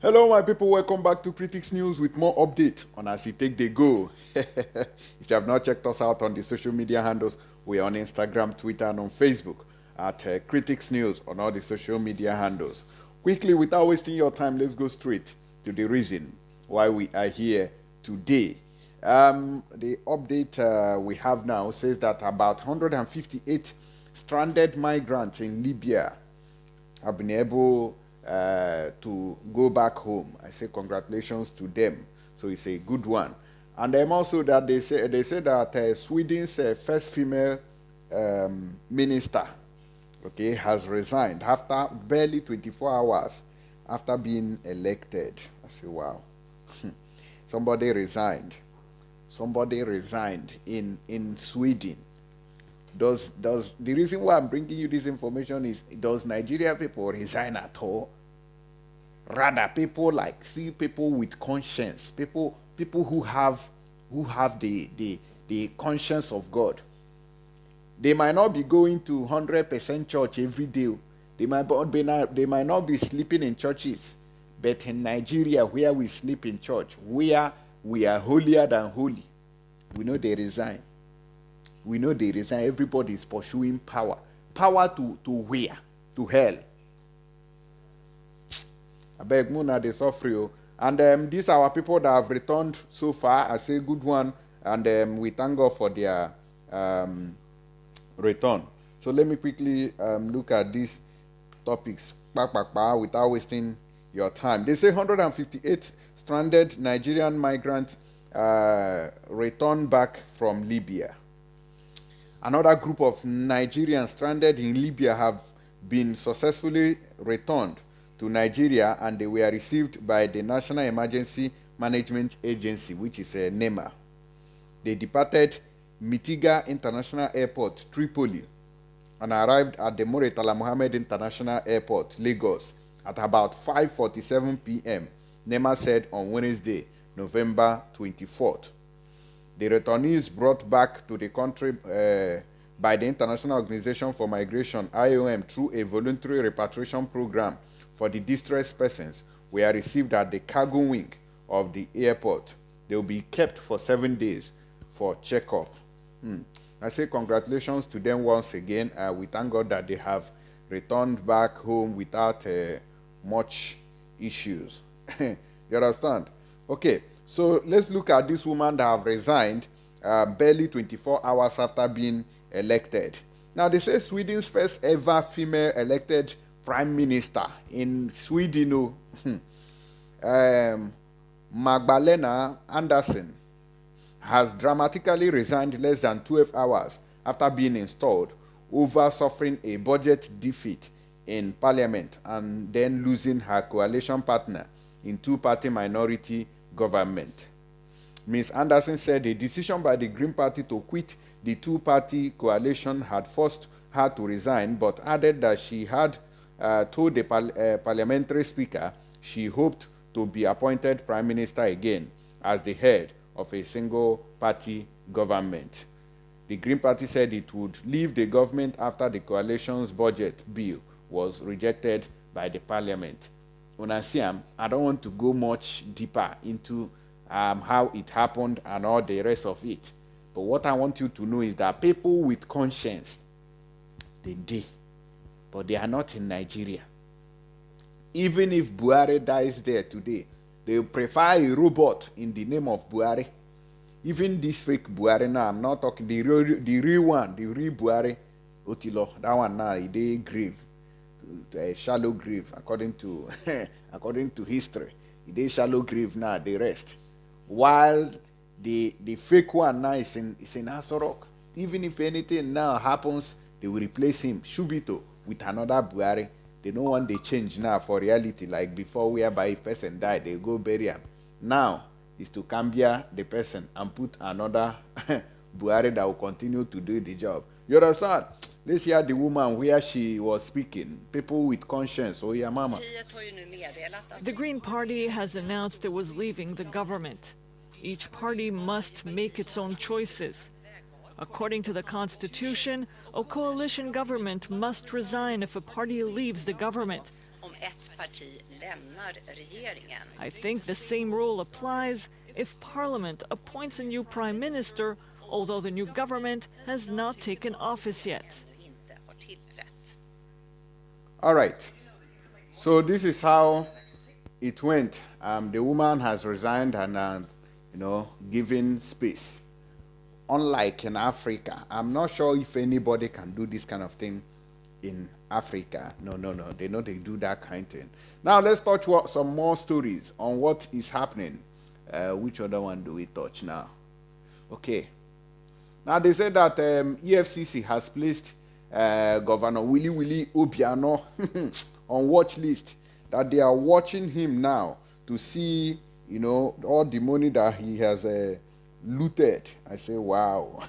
Hello, my people. Welcome back to Critics News with more updates on As It Take They Go. If you have not checked us out on the social media handles, we are on Instagram, Twitter, and on Facebook at Critics News on all the social media handles. Quickly, without wasting your time, let's go straight to the reason why we are here today. The update we have now says that about 158 stranded migrants in Libya have been able to go back home. I say congratulations to them. So it's a good one. And also that they say that Sweden's first female minister, okay, has resigned after barely 24 hours after being elected. I say, wow. Somebody resigned. Somebody resigned in Sweden. Does the reason why I'm bringing you this information is, does Nigeria people resign at all? Rather, people with conscience, people who have the conscience of God. They might not be going to 100% church every day. They might not be sleeping in churches. But in Nigeria, where we sleep in church, where we are holier than holy, we know they resign. We know they resign. Everybody is pursuing power. Power to where? To hell. I beg Muna, they suffer you. And these are our people that have returned so far. I say good one. And we thank God for their return. So let me quickly look at these topics without wasting your time. They say 158 stranded Nigerian migrants returned back from Libya. Another group of Nigerians stranded in Libya have been successfully returned to Nigeria, and they were received by the National Emergency Management Agency, which is NEMA. They departed Mitiga International Airport, Tripoli, and arrived at the Muritala Mohammed International Airport, Lagos, at about 5:47 p.m., NEMA said on Wednesday, November 24th. The returnees brought back to the country by the International Organization for Migration, IOM, through a voluntary repatriation program for the distressed persons were received at the cargo wing of the airport. They will be kept for 7 days for checkup. I say congratulations to them once again. We thank God that they have returned back home without much issues. You understand? Okay, so let's look at this woman that have resigned barely 24 hours after being elected. Now, they say Sweden's first ever female elected prime minister in Sweden, Magdalena Andersson, has dramatically resigned less than 12 hours after being installed over suffering a budget defeat in parliament and then losing her coalition partner in two-party minority government. Ms. Anderson said a decision by the Green Party to quit the two-party coalition had forced her to resign, but added that she had told the parliamentary speaker she hoped to be appointed prime minister again as the head of a single-party government. The Green Party said it would leave the government after the coalition's budget bill was rejected by the parliament. I don't want to go much deeper into how it happened and all the rest of it. But what I want you to know is that people with conscience, they did. But they are not in Nigeria. Even if Buhari dies there today, they prefer a robot in the name of Buhari. Even this fake Buhari now, I'm not talking the real one, the real Buhari, Otilo, that one now, they grave, a shallow grave, according to according to history. They shallow grave now, they rest. While the fake one now is in Asorok. Even if anything now happens, they will replace him, Shubito, with another Buhari. They don't want the change now for reality, like before, whereby if person died, they go bury him. Now is to cambia the person and put another Buhari that will continue to do the job. You understand? Let's hear the woman where she was speaking. People with conscience. Oh yeah, mama. The Green Party has announced it was leaving the government. Each party must make its own choices. According to the Constitution, a coalition government must resign if a party leaves the government. I think the same rule applies if Parliament appoints a new Prime Minister, although the new government has not taken office yet. All right. So this is how it went. The woman has resigned and, given space. Unlike in Africa, I'm not sure if anybody can do this kind of thing in Africa. No. They know they do that kind of thing. Now let's touch some more stories on what is happening. Which other one do we touch now? Okay. Now they said that EFCC has placed Governor Willie Obiano on watch list. That they are watching him now to see, all the money that he has looted. I say, wow.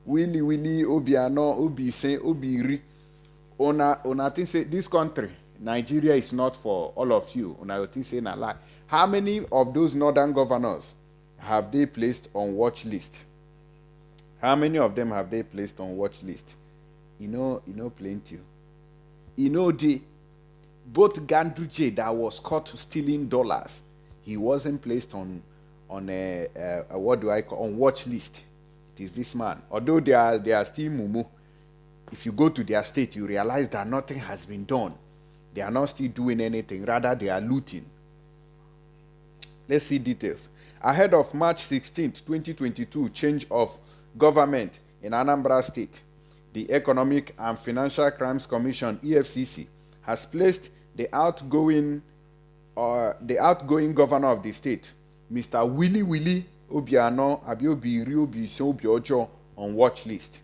Willie Obiano, Obiri. Ona think say this country, Nigeria, is not for all of you. Ona think say na lie. How many of those northern governors have they placed on watch list? How many of them have they placed on watch list? Plenty. Both Ganduje that was caught stealing dollars, he wasn't placed on watch list. It is this man. Although they are still mumu. If you go to their state, you realize that nothing has been done. They are not still doing anything. Rather, they are looting. Let's see details. Ahead of March 16, 2022, change of government in Anambra State, the Economic and Financial Crimes Commission, EFCC, has placed the outgoing governor of the state, Mr. Willie Obiano Obiojo, on watch list.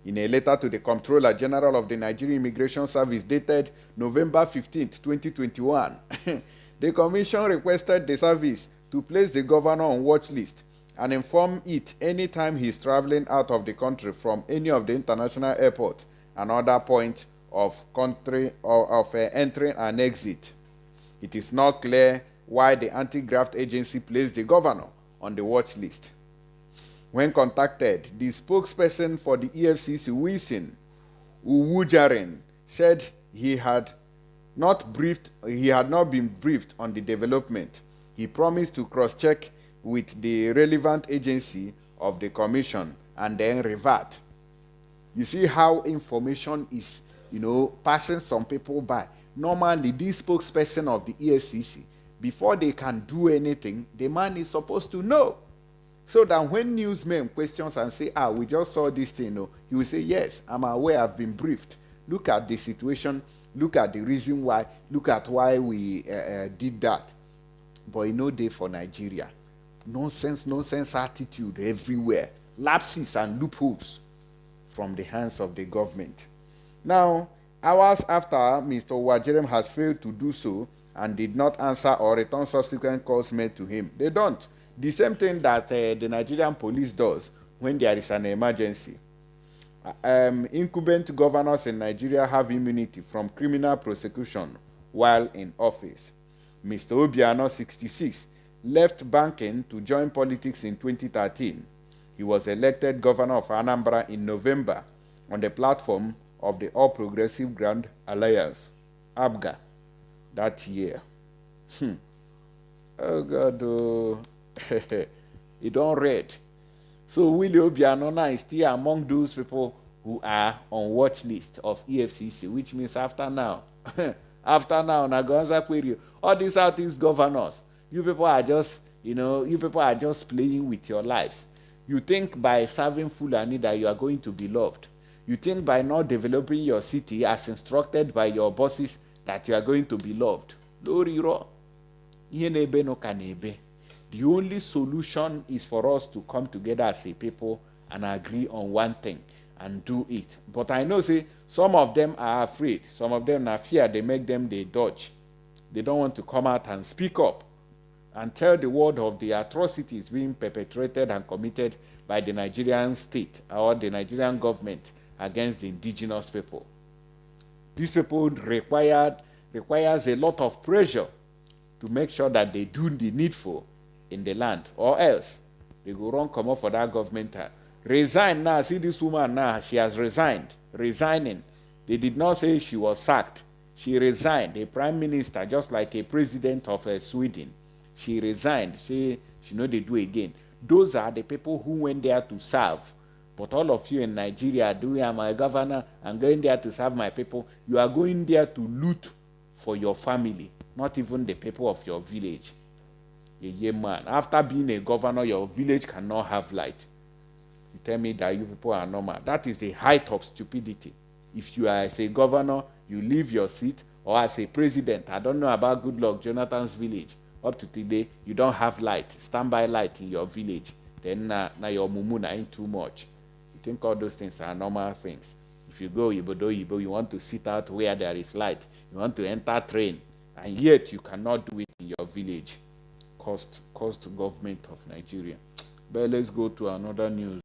In a letter to the Comptroller General of the Nigerian Immigration Service dated November 15, 2021, the Commission requested the service to place the governor on watch list and inform it anytime he is traveling out of the country from any of the international airports and other points of entry and exit. It is not clear why the anti-graft agency placed the governor on the watch list. When contacted, the spokesperson for the EFCC, Wilson Uwujaren, said he had not been briefed on the development. He promised to cross-check with the relevant agency of the commission and then revert. You see how information is, passing some people by. Normally, this spokesperson of the EFCC, before they can do anything, the man is supposed to know. So that when newsmen questions and say, we just saw this thing, he will say, yes, I'm aware, I've been briefed. Look at the situation, look at the reason why, look at why we did that. But day for Nigeria. Nonsense attitude everywhere. Lapses and loopholes from the hands of the government. Now, hours after Mr. Wajerem has failed to do so and did not answer or return subsequent calls made to him, they don't. The same thing that the Nigerian police does when there is an emergency. Incumbent governors in Nigeria have immunity from criminal prosecution while in office. Mr. Obiano, 66, left banking to join politics in 2013. He was elected governor of Anambra in November on the platform of the All Progressive Grand Alliance, ABGA, that year. Oh God, oh. It don't read. So Willie Obiano now is still among those people who are on watch list of EFCC, which means after now, Nagonza query, all these Southeast governors, you people are just playing with your lives. You think by serving Fulani that you are going to be loved. You think by not developing your city as instructed by your bosses that you are going to be loved. Loriro, ihe no kanebe. The only solution is for us to come together as a people and agree on one thing and do it. But I know, some of them are afraid. Some of them are fear. They make them, they dodge. They don't want to come out and speak up and tell the world of the atrocities being perpetrated and committed by the Nigerian state or the Nigerian government against the indigenous people. These people requires a lot of pressure to make sure that they do the needful in the land, or else they go wrong, come up for that government. Resign now. See this woman now, she has resigning. They did not say she was sacked. She resigned, a prime minister, just like a president of Sweden. She resigned. She know they do again. Those are the people who went there to serve. But all of you in Nigeria, do I'm a governor, I'm going there to serve my people. You are going there to loot for your family, not even the people of your village. Yeah, man. After being a governor, your village cannot have light. You tell me that you people are normal. That is the height of stupidity. If you are as a governor, you leave your seat, or as a president, I don't know about Goodluck Jonathan's village. Up to today, you don't have light, standby light in your village. Then now your mumu ain't too much. You think all those things are normal things. If you go Ibodo, you want to sit out where there is light. You want to enter train, and yet you cannot do it in your village. Cost government of Nigeria. But let's go to another news.